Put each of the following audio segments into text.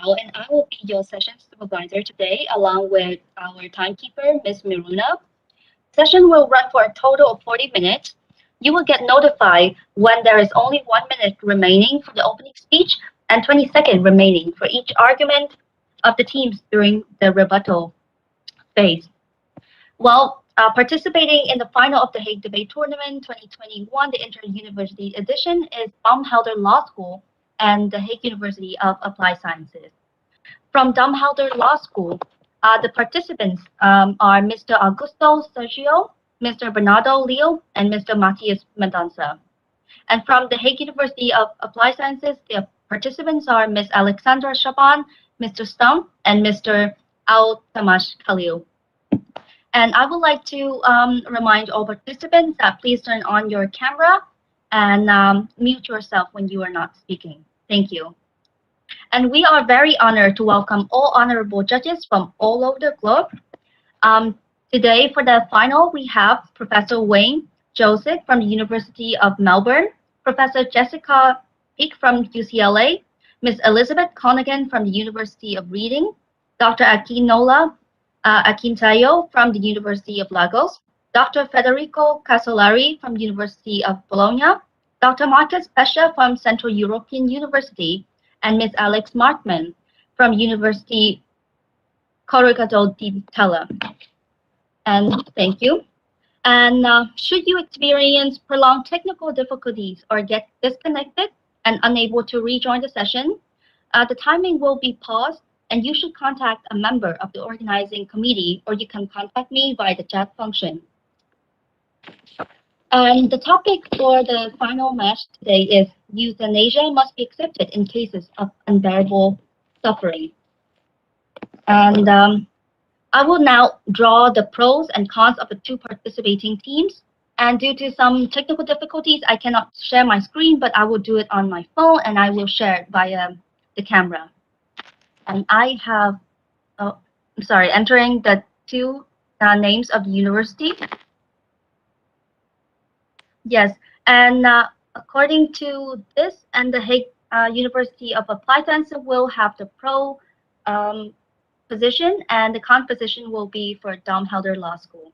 And I will be your session supervisor today, along with our timekeeper, Ms. Miruna. Session will run for a total of 40 minutes. You will get notified when there is only 1 minute remaining for the opening speech and 20 seconds remaining for each argument of the teams during the rebuttal phase. Well, participating in the final of the Hague Debate Tournament 2021, the Inter-University Edition, is Baumhelder Law School and the Hague University of Applied Sciences. From Baumhelder Law School, the participants are Mr. Augusto Sergio, Mr. Bernardo Leal, and Mr. Matheus Mendonca. And from the Hague University of Applied Sciences, the participants are Ms. Alexandra Sarban, Mr. Stumpf, and Mr. Altamash Khalil. And I would like to remind all participants that please turn on your camera and mute yourself when you are not speaking. Thank you. And we are very honored to welcome all honorable judges from all over the globe. Um, Today, for the final, we have Professor Wayne Joseph from the University of Melbourne, Professor Jessica Peak from UCLA, Ms. Elizabeth Conigan from the University of Reading, Dr. Akinola Akintayo from the University of Lagos, Dr. Federico Casolari from the University of Bologna, Dr. Marcus Pesce from Central European University, and Ms. Alex Markman from University Corregidor di Tella. And thank you. And should you experience prolonged technical difficulties or get disconnected and unable to rejoin the session, the timing will be paused and you should contact a member of the organizing committee or you can contact me via the chat function. And the topic for the final match today is euthanasia must be accepted in cases of unbearable suffering. And I will now draw the pros and cons of the two participating teams. And due to some technical difficulties, I cannot share my screen, but I will do it on my phone and I will share it via the camera. And I have, oh, I'm sorry, entering the two names of the university. Yes, and according to this and the Hague University of Applied Sciences will have the pro position and the con position will be for Baumhelder Law School.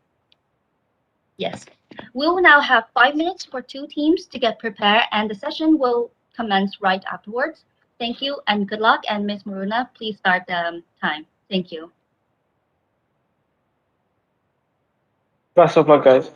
Yes, we will now have 5 minutes for two teams to get prepared and the session will commence right afterwards. Thank you and good luck. And Ms. Maruna, please start the time. Thank you. Best of luck, guys.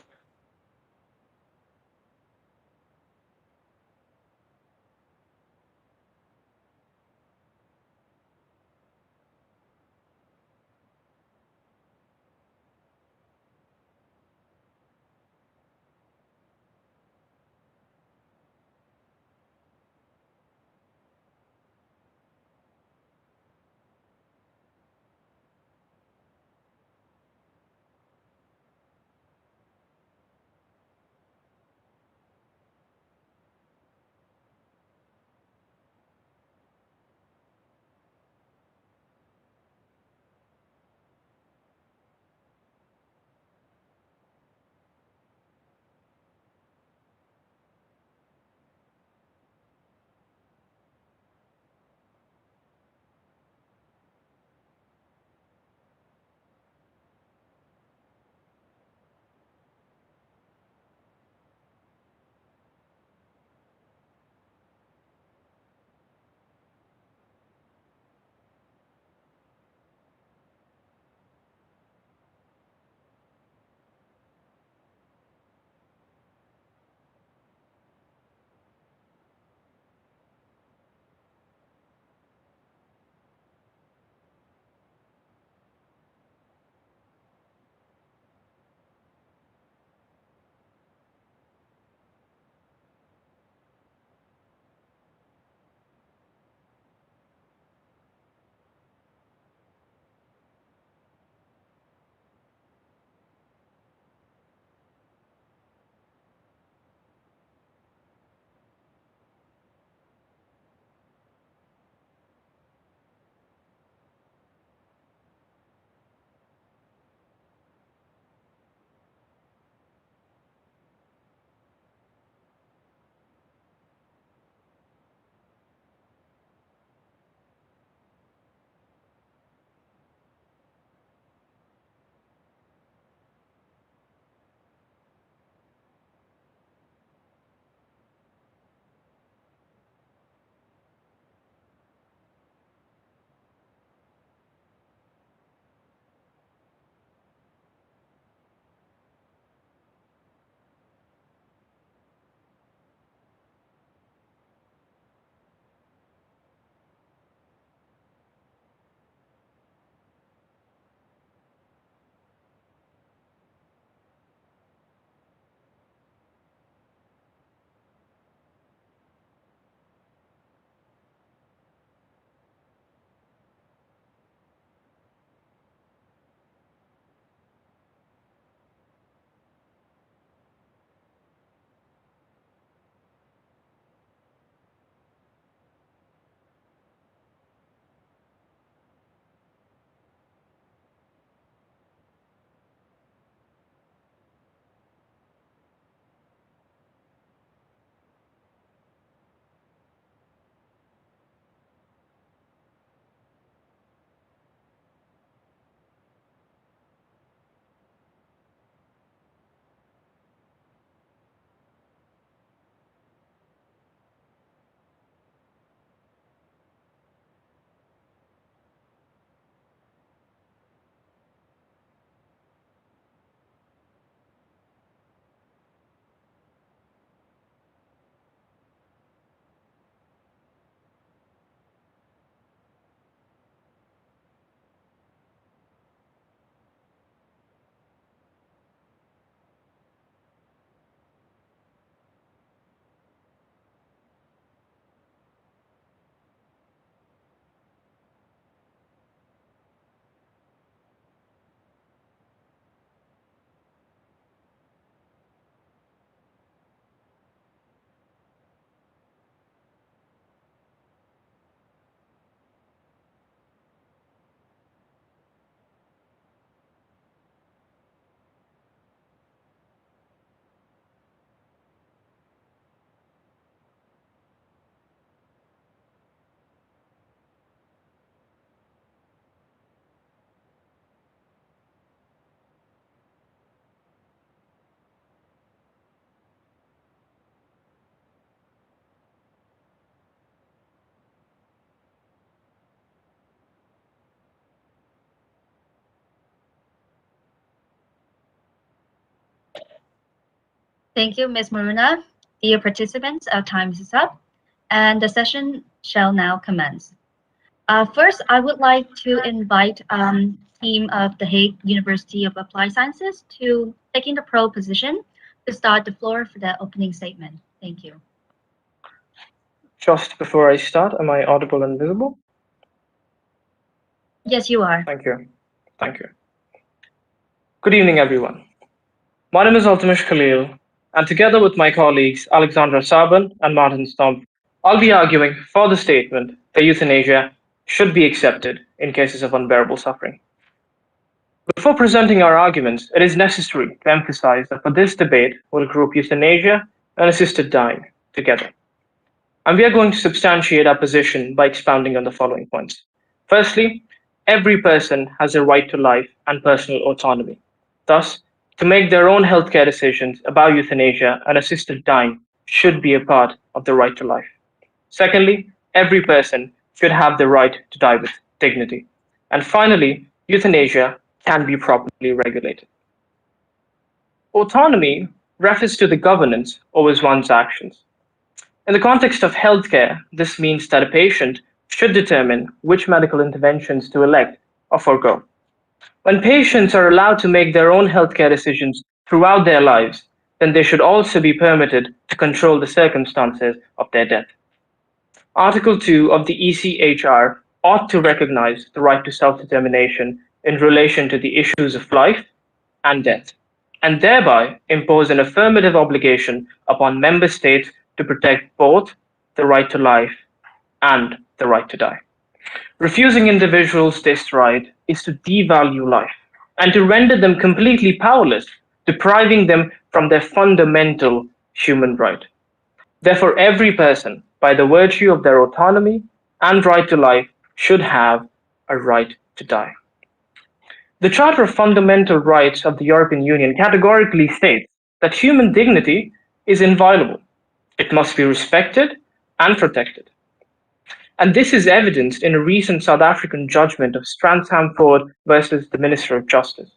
Thank you, Ms. Maruna. Dear participants, our time is up, and the session shall now commence. First, I would like to invite team of the Hague University of Applied Sciences to taking the pro position to start the floor for the opening statement. Thank you. Just before I start, am I audible and visible? Yes, you are. Thank you. Thank you. Good evening, everyone. My name is Altamash Khalil, and together with my colleagues Alexandra Sarban and Martin Stumpf, I'll be arguing for the statement that euthanasia should be accepted in cases of unbearable suffering. Before presenting our arguments, it is necessary to emphasize that for this debate, we'll group euthanasia and assisted dying together. And we are going to substantiate our position by expounding on the following points. Firstly, every person has a right to life and personal autonomy. Thus, to make their own healthcare decisions about euthanasia and assisted dying should be a part of the right to life. Secondly, every person should have the right to die with dignity. And finally, euthanasia can be properly regulated. Autonomy refers to the governance over one's actions. In the context of healthcare, this means that a patient should determine which medical interventions to elect or forego. When patients are allowed to make their own healthcare decisions throughout their lives, then they should also be permitted to control the circumstances of their death. Article 2 of the ECHR ought to recognize the right to self-determination in relation to the issues of life and death, and thereby impose an affirmative obligation upon member states to protect both the right to life and the right to die. Refusing individuals this right is to devalue life and to render them completely powerless, depriving them from their fundamental human right. Therefore, every person, by the virtue of their autonomy and right to life, should have a right to die. The Charter of Fundamental Rights of the European Union categorically states that human dignity is inviolable. It must be respected and protected. And this is evidenced in a recent South African judgment of Strandshamford versus the Minister of Justice.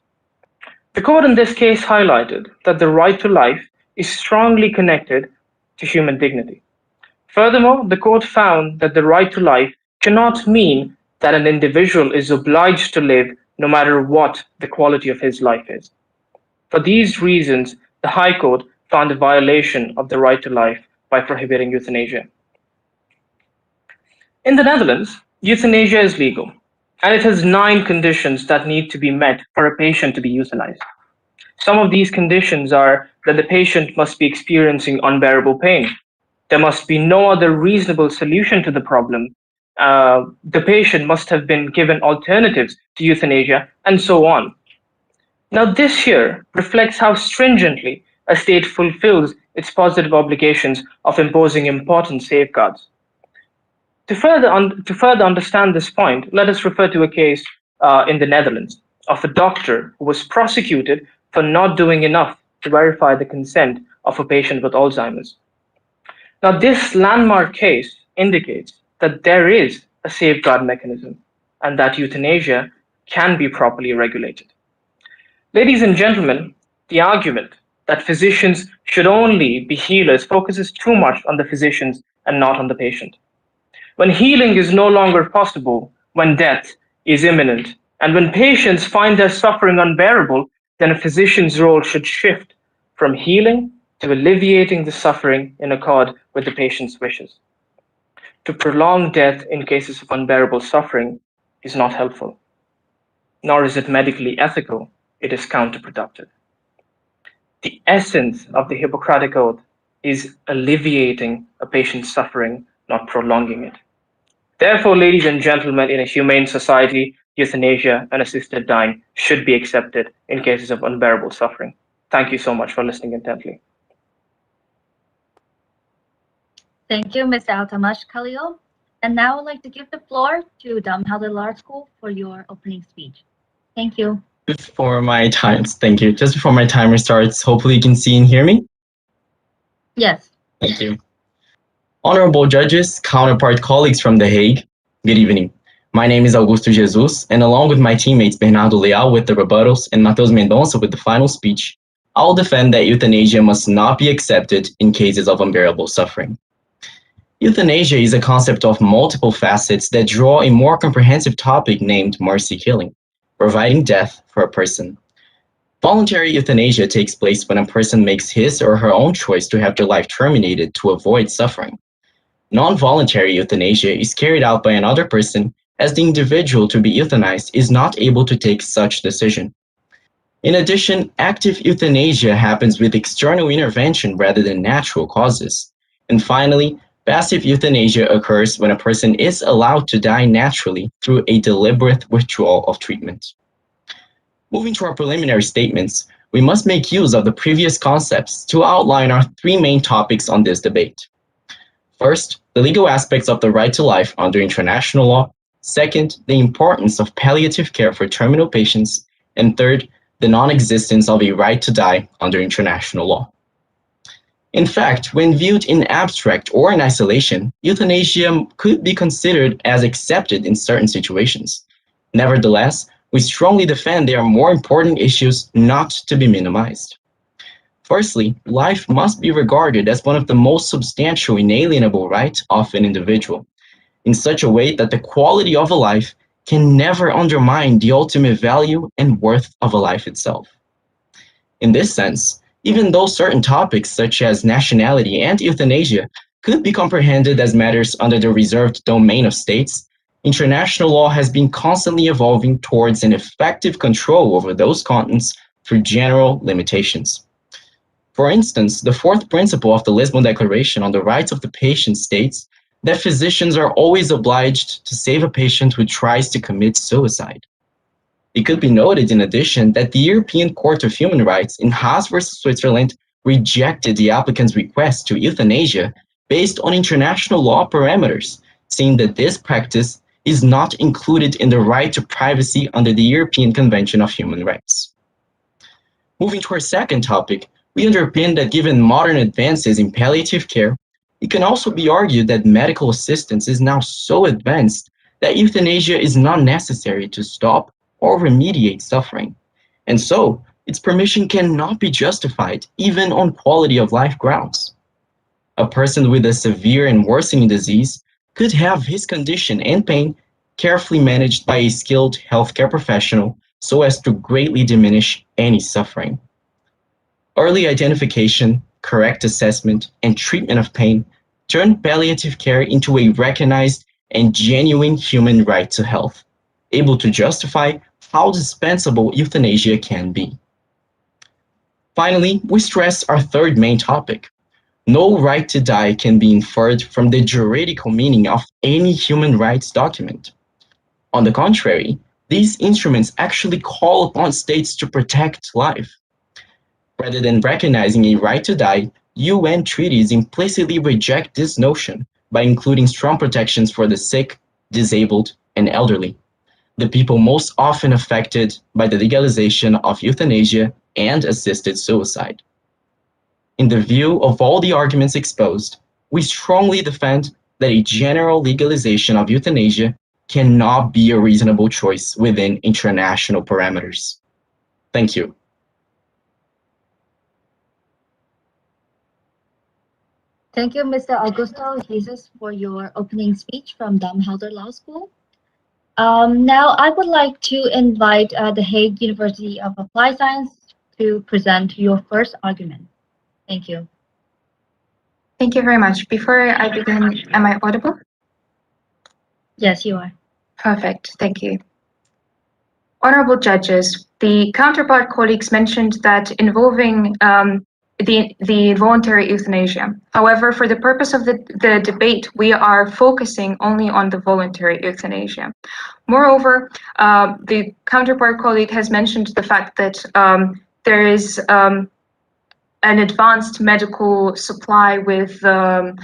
The court in this case highlighted that the right to life is strongly connected to human dignity. Furthermore, the court found that the right to life cannot mean that an individual is obliged to live no matter what the quality of his life is. For these reasons, the High Court found a violation of the right to life by prohibiting euthanasia. In the Netherlands, euthanasia is legal, and it has 9 conditions that need to be met for a patient to be euthanized. Some of these conditions are that the patient must be experiencing unbearable pain. There must be no other reasonable solution to the problem. The patient must have been given alternatives to euthanasia, and so on. Now, this here reflects how stringently a state fulfills its positive obligations of imposing important safeguards. To further understand this point, let us refer to a case in the Netherlands of a doctor who was prosecuted for not doing enough to verify the consent of a patient with Alzheimer's. Now, this landmark case indicates that there is a safeguard mechanism and that euthanasia can be properly regulated. Ladies and gentlemen, the argument that physicians should only be healers focuses too much on the physicians and not on the patient. When healing is no longer possible, when death is imminent, and when patients find their suffering unbearable, then a physician's role should shift from healing to alleviating the suffering in accord with the patient's wishes. To prolong death in cases of unbearable suffering is not helpful, nor is it medically ethical. It is counterproductive. The essence of the Hippocratic Oath is alleviating a patient's suffering, not prolonging it. Therefore, ladies and gentlemen, in a humane society, euthanasia and assisted dying should be accepted in cases of unbearable suffering. Thank you so much for listening intently. Thank you, Mr. Altamash Khalil. And now I'd like to give the floor to Halle Law School for your opening speech. Thank you. Thank you. Just before my timer starts, hopefully you can see and hear me. Yes. Thank you. Honorable judges, counterpart colleagues from The Hague, good evening. My name is Augusto Jesus, and along with my teammates Bernardo Leal with the rebuttals and Matheus Mendonca with the final speech, I'll defend that euthanasia must not be accepted in cases of unbearable suffering. Euthanasia is a concept of multiple facets that draw a more comprehensive topic named mercy killing, providing death for a person. Voluntary euthanasia takes place when a person makes his or her own choice to have their life terminated to avoid suffering. Non-voluntary euthanasia is carried out by another person as the individual to be euthanized is not able to take such decision. In addition, active euthanasia happens with external intervention rather than natural causes. And finally, passive euthanasia occurs when a person is allowed to die naturally through a deliberate withdrawal of treatment. Moving to our preliminary statements, we must make use of the previous concepts to outline our three main topics on this debate. First, the legal aspects of the right to life under international law. Second, the importance of palliative care for terminal patients. And third, the non-existence of a right to die under international law. In fact, when viewed in abstract or in isolation, euthanasia could be considered as accepted in certain situations. Nevertheless, we strongly defend there are more important issues not to be minimized. Firstly, life must be regarded as one of the most substantial inalienable rights of an individual, in such a way that the quality of a life can never undermine the ultimate value and worth of a life itself. In this sense, even though certain topics such as nationality and euthanasia could be comprehended as matters under the reserved domain of states, international law has been constantly evolving towards an effective control over those contents through general limitations. For instance, the fourth principle of the Lisbon Declaration on the Rights of the Patient states that physicians are always obliged to save a patient who tries to commit suicide. It could be noted in addition that the European Court of Human Rights in Hague versus Switzerland rejected the applicant's request to euthanasia based on international law parameters, saying that this practice is not included in the right to privacy under the European Convention of Human Rights. Moving to our second topic, we underpin that given modern advances in palliative care, it can also be argued that medical assistance is now so advanced that euthanasia is not necessary to stop or remediate suffering. And so, its permission cannot be justified even on quality of life grounds. A person with a severe and worsening disease could have his condition and pain carefully managed by a skilled healthcare professional so as to greatly diminish any suffering. Early identification, correct assessment, and treatment of pain turn palliative care into a recognized and genuine human right to health, able to justify how dispensable euthanasia can be. Finally, we stress our third main topic. No right to die can be inferred from the juridical meaning of any human rights document. On the contrary, these instruments actually call upon states to protect life. Rather than recognizing a right to die, UN treaties implicitly reject this notion by including strong protections for the sick, disabled, and elderly, the people most often affected by the legalization of euthanasia and assisted suicide. In the view of all the arguments exposed, we strongly defend that a general legalization of euthanasia cannot be a reasonable choice within international parameters. Thank you. Thank you, Mr. Augusto Jesus, for your opening speech from Helder Law School. Now, I would like to invite the Hague University of Applied Science to present your first argument. Thank you. Thank you very much. Before I begin, am I audible? Yes, you are. Perfect. Thank you. Honorable judges, the counterpart colleagues mentioned that involving the voluntary euthanasia. However, for the purpose of the debate, we are focusing only on the voluntary euthanasia. Moreover, the counterpart colleague has mentioned the fact that there is an advanced medical supply with a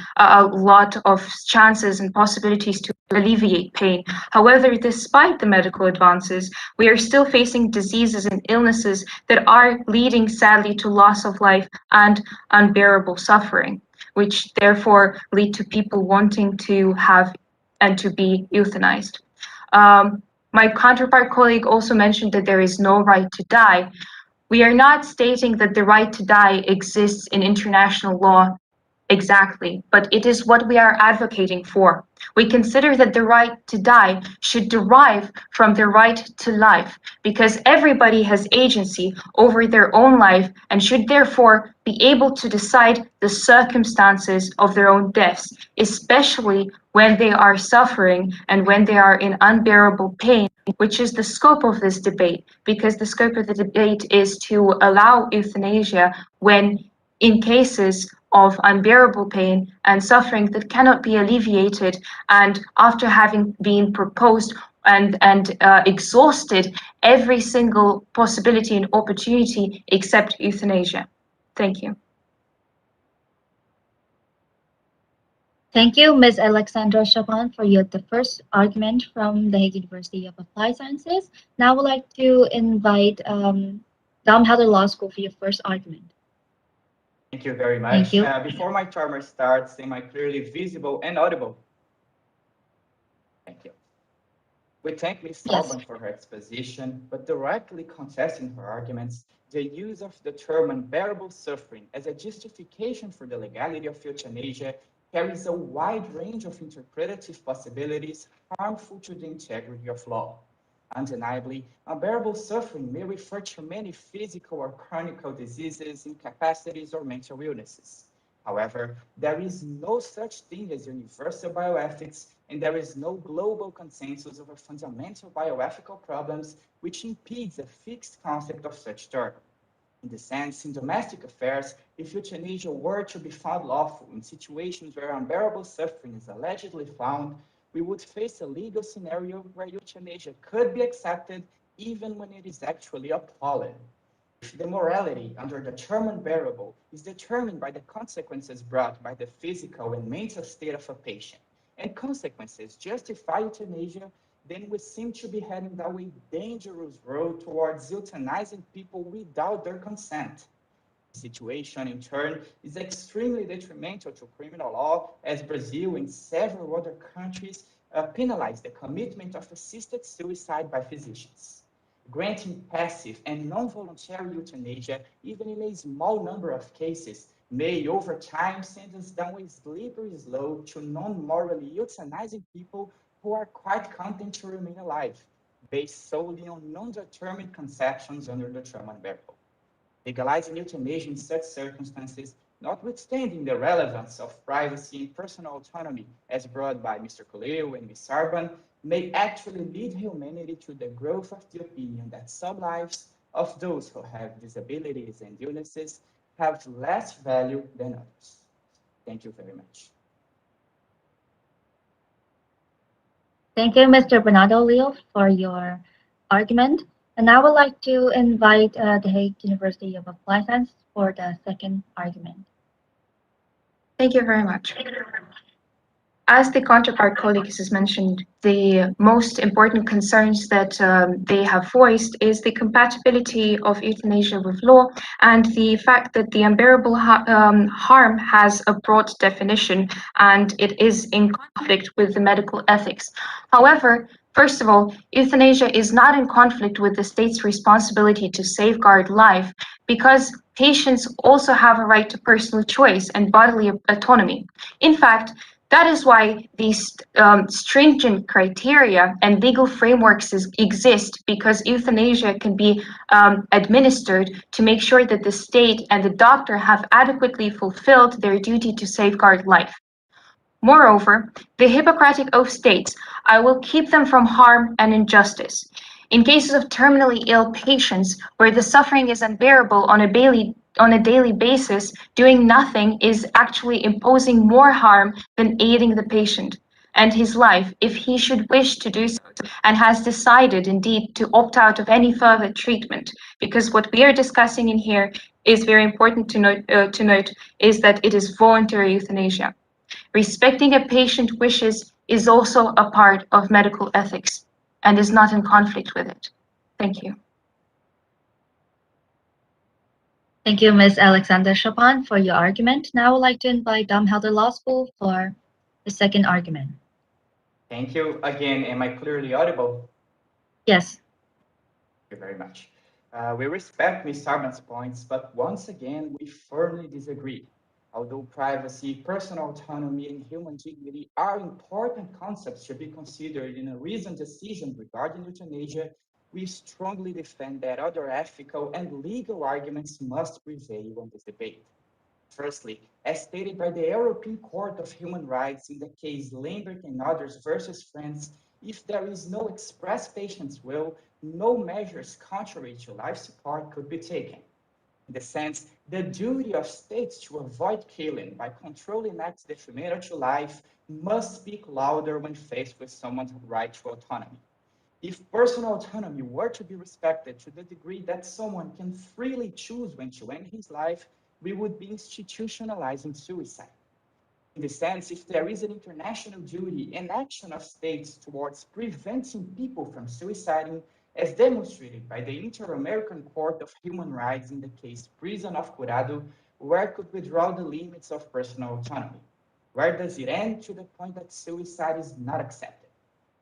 lot of chances and possibilities to alleviate pain. However, despite the medical advances, we are still facing diseases and illnesses that are leading sadly to loss of life and unbearable suffering, which therefore lead to people wanting to have and to be euthanized. My counterpart colleague also mentioned that there is no right to die. We are not stating that the right to die exists in international law exactly, but it is what we are advocating for. We consider that the right to die should derive from the right to life, because everybody has agency over their own life and should therefore be able to decide the circumstances of their own deaths, especially when they are suffering and when they are in unbearable pain, which is the scope of this debate, because the scope of the debate is to allow euthanasia when in cases of unbearable pain and suffering that cannot be alleviated, and after having been proposed and exhausted every single possibility and opportunity except euthanasia. Thank you. Thank you, Ms. Alexandra Sarban, for the first argument from the Hague University of Applied Sciences. Now I would like to invite Darmstadt Law School for your first argument. Thank you very much. Thank you. Before my timer starts, am I clearly visible and audible? Thank you. We thank Ms. Sarban for her exposition, but directly contesting her arguments, the use of the term unbearable suffering as a justification for the legality of euthanasia carries a wide range of interpretative possibilities harmful to the integrity of law. Undeniably, unbearable suffering may refer to many physical or chronic diseases, incapacities, or mental illnesses. However, there is no such thing as universal bioethics, and there is no global consensus over fundamental bioethical problems which impedes a fixed concept of such term. In this sense, in domestic affairs, if euthanasia were to be found lawful in situations where unbearable suffering is allegedly found, we would face a legal scenario where euthanasia could be accepted even when it is actually appalling. If the morality under the term unbearable is determined by the consequences brought by the physical and mental state of a patient, and consequences justify euthanasia, then we seem to be heading down a dangerous road towards euthanizing people without their consent. The situation, in turn, is extremely detrimental to criminal law, as Brazil and several other countries penalize the commitment of assisted suicide by physicians. Granting passive and non-voluntary euthanasia, even in a small number of cases, may over time send us down a slippery slope to non-morally euthanizing people who are quite content to remain alive, based solely on non-determined conceptions under the term unbearable. Legalizing euthanasia in such circumstances, notwithstanding the relevance of privacy and personal autonomy as brought by Mr. Khalil and Ms. Sarban, may actually lead humanity to the growth of the opinion that some lives of those who have disabilities and illnesses have less value than others. Thank you very much. Thank you, Mr. Bernardo Leal, for your argument. And I would like to invite the Hague University of Applied Sciences for the second argument. Thank you very much. As the counterpart colleagues has mentioned, the most important concerns that they have voiced is the compatibility of euthanasia with law and the fact that the unbearable harm has a broad definition and it is in conflict with the medical ethics. However, first of all, euthanasia is not in conflict with the state's responsibility to safeguard life because patients also have a right to personal choice and bodily autonomy. In fact, that is why these stringent criteria and legal frameworks exist, because euthanasia can be administered to make sure that the state and the doctor have adequately fulfilled their duty to safeguard life. Moreover, the Hippocratic Oath states, "I will keep them from harm and injustice." In cases of terminally ill patients where the suffering is unbearable on a daily basis, doing nothing is actually imposing more harm than aiding the patient and his life if he should wish to do so and has decided indeed to opt out of any further treatment. Because what we are discussing in here is very important to note is that it is voluntary euthanasia. Respecting a patient's wishes is also a part of medical ethics and is not in conflict with it. Thank you. Thank you, Ms. Alexandra Sarban, for your argument. Now I would like to invite Darmstadt Law School for the second argument. Thank you. Again, am I clearly audible? Yes. Thank you very much. We respect Ms. Sarban's points, but once again, we firmly disagree. Although privacy, personal autonomy, and human dignity are important concepts to be considered in a reasoned decision regarding euthanasia, we strongly defend that other ethical and legal arguments must prevail on this debate. Firstly, as stated by the European Court of Human Rights in the case Lambert and others versus France, if there is no express patient's will, no measures contrary to life support could be taken. In the sense, the duty of states to avoid killing by controlling acts detrimental to life must speak louder when faced with someone's right to autonomy. If personal autonomy were to be respected to the degree that someone can freely choose when to end his life, we would be institutionalizing suicide. In this sense, if there is an international duty and action of states towards preventing people from suiciding, as demonstrated by the Inter-American Court of Human Rights in the case Prison of Curado, where could we draw the limits of personal autonomy? Where does it end to the point that suicide is not accepted?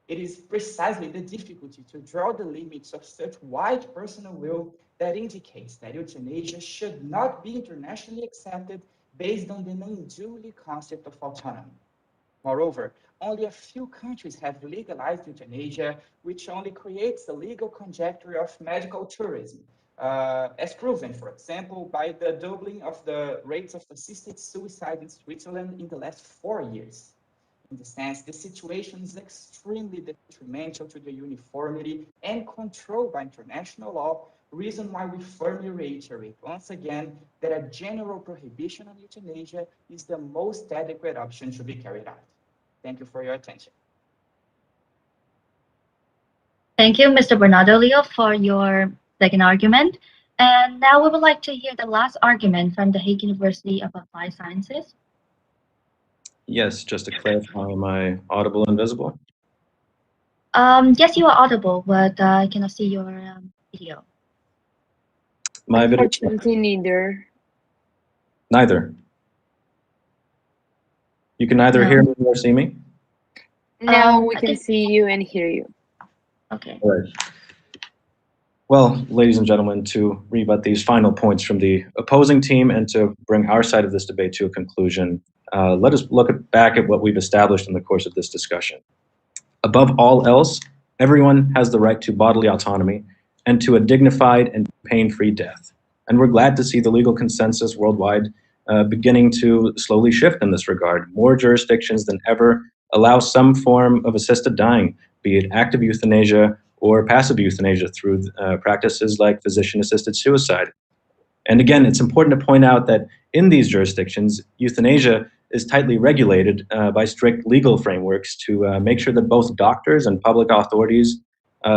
It is precisely the difficulty to draw the limits of such wide personal will that indicates that euthanasia should not be internationally accepted based on the unduly concept of autonomy. Moreover, only a few countries have legalized euthanasia, which only creates a legal conjecture of medical tourism, as proven, for example, by the doubling of the rates of assisted suicide in Switzerland in the last 4 years. In the sense, the situation is extremely detrimental to the uniformity and control by international law, reason why we firmly reiterate once again that a general prohibition on euthanasia is the most adequate option to be carried out. Thank you for your attention. Thank you, Mr. Bernardo Leal, for your second argument. And now we would like to hear the last argument from the Hague University of Applied Sciences. Yes, just to clarify, am I audible and visible? Yes, you are audible, but I cannot see your video. My video? Unfortunately, neither. Neither. You can neither hear me nor see me? Now we I can think- see you and hear you. Okay. All right. Well, ladies and gentlemen, to rebut these final points from the opposing team and to bring our side of this debate to a conclusion, let us look back at what we've established in the course of this discussion. Above all else, everyone has the right to bodily autonomy and to a dignified and pain-free death. And we're glad to see the legal consensus worldwide beginning to slowly shift in this regard. More jurisdictions than ever allow some form of assisted dying, be it active euthanasia or passive euthanasia through practices like physician-assisted suicide. And again, it's important to point out that in these jurisdictions, euthanasia is tightly regulated by strict legal frameworks to make sure that both doctors and public authorities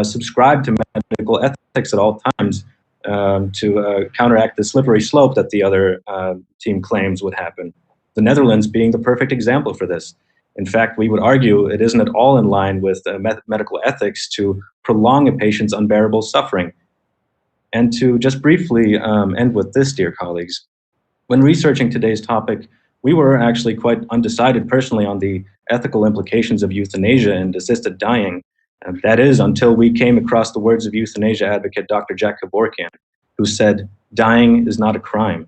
subscribe to medical ethics at all times to counteract the slippery slope that the other team claims would happen. The Netherlands being the perfect example for this. In fact, we would argue it isn't at all in line with medical ethics to prolong a patient's unbearable suffering. And to just briefly end with this, dear colleagues, when researching today's topic, we were actually quite undecided personally on the ethical implications of euthanasia and assisted dying. That is, until we came across the words of euthanasia advocate Dr. Jack Kevorkian, who said, "Dying is not a crime."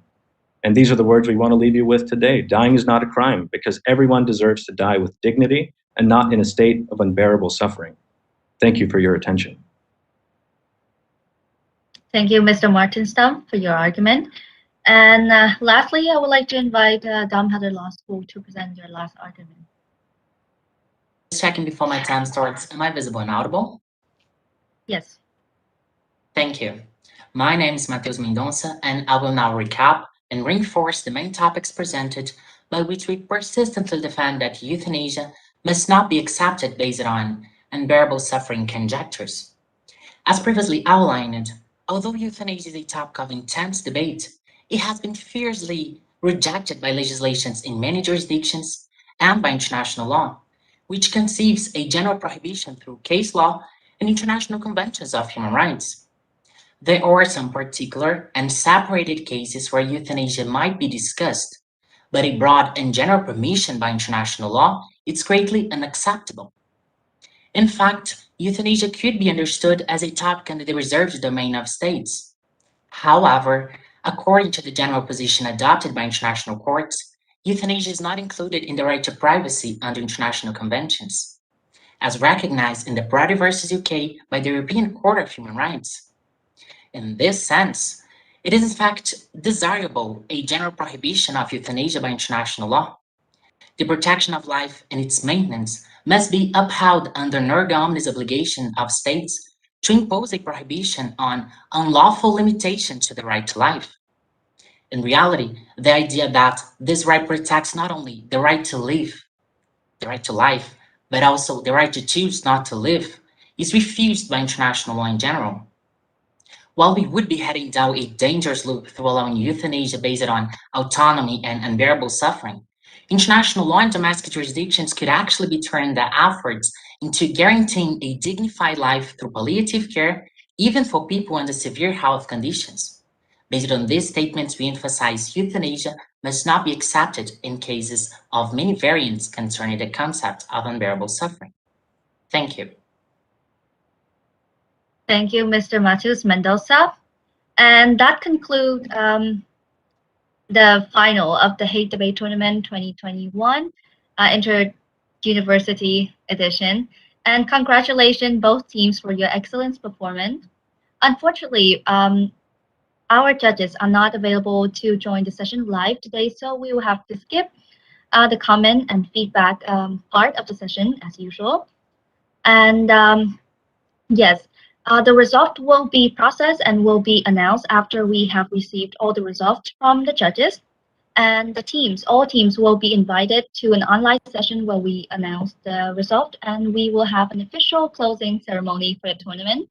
And these are the words we want to leave you with today. Dying is not a crime because everyone deserves to die with dignity and not in a state of unbearable suffering. Thank you for your attention. Thank you, Mr. Martin Stumpf, for your argument. And lastly, I would like to invite Darmstadt Law School to present your last argument. Just checking before my time starts. Am I visible and audible? Yes. Thank you. My name is Matheus Mendonca, and I will now recap and reinforce the main topics presented by which we persistently defend that euthanasia must not be accepted based on unbearable suffering conjectures. As previously outlined, although euthanasia is a topic of intense debate, it has been fiercely rejected by legislations in many jurisdictions and by international law, which conceives a general prohibition through case law and international conventions of human rights. There are some particular and separated cases where euthanasia might be discussed, but a broad and general permission by international law is greatly unacceptable. In fact, euthanasia could be understood as a topic under the reserved domain of states, However, according to the general position adopted by international courts, euthanasia is not included in the right to privacy under international conventions, as recognized in the Brody versus UK by the European Court of Human Rights. In this sense, it is in fact desirable a general prohibition of euthanasia by international law. The protection of life and its maintenance must be upheld under an erga omnes obligation of states to impose a prohibition on unlawful limitation to the right to life. In reality, the idea that this right protects not only the right to live, the right to life, but also the right to choose not to live, is refused by international law in general. While we would be heading down a dangerous loop through allowing euthanasia based on autonomy and unbearable suffering, international law and domestic jurisdictions could actually be turning their efforts into guaranteeing a dignified life through palliative care, even for people under severe health conditions. Based on these statements, we emphasize euthanasia must not be accepted in cases of many variants concerning the concept of unbearable suffering. Thank you. Thank you, Mr. Matheus Mendonca. And that concludes the final of the Hague Debate Tournament 2021 Inter-University Edition. And congratulations both teams for your excellent performance. Unfortunately, our judges are not available to join the session live today, so we will have to skip the comment and feedback part of the session as usual. And yes, the result will be processed and will be announced after we have received all the results from the judges. And the teams, all teams will be invited to an online session where we announce the result, and we will have an official closing ceremony for the tournament.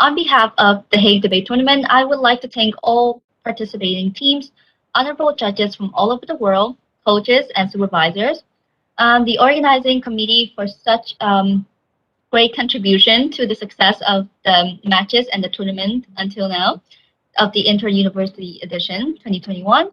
On behalf of the Hague Debate Tournament, I would like to thank all participating teams, honorable judges from all over the world, coaches and supervisors, the organizing committee for such great contribution to the success of the matches and the tournament until now of the Inter-University Edition 2021.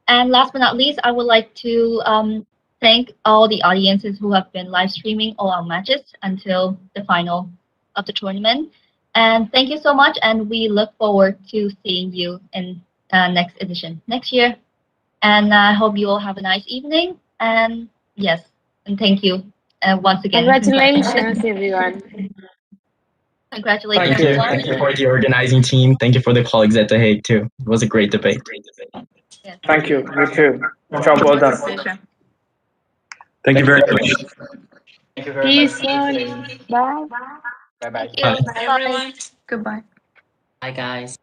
And last but not least, I would like to thank all the audiences who have been live streaming all our matches until the final of the tournament. And thank you so much, and we look forward to seeing you in next edition next year. And I hope you all have a nice evening. And yes, and thank you once again. Congratulations, everyone. Congratulations, Thank you. everyone. Thank you for the organizing team. Thank you for the colleagues at The Hague too. It was a great debate. Yes. Thank you. You too. Job well done. Thank you very much. Thank you very much. Peace on. Bye. Bye-bye. Thank you. Bye, Bye. everyone. Goodbye. Bye, guys.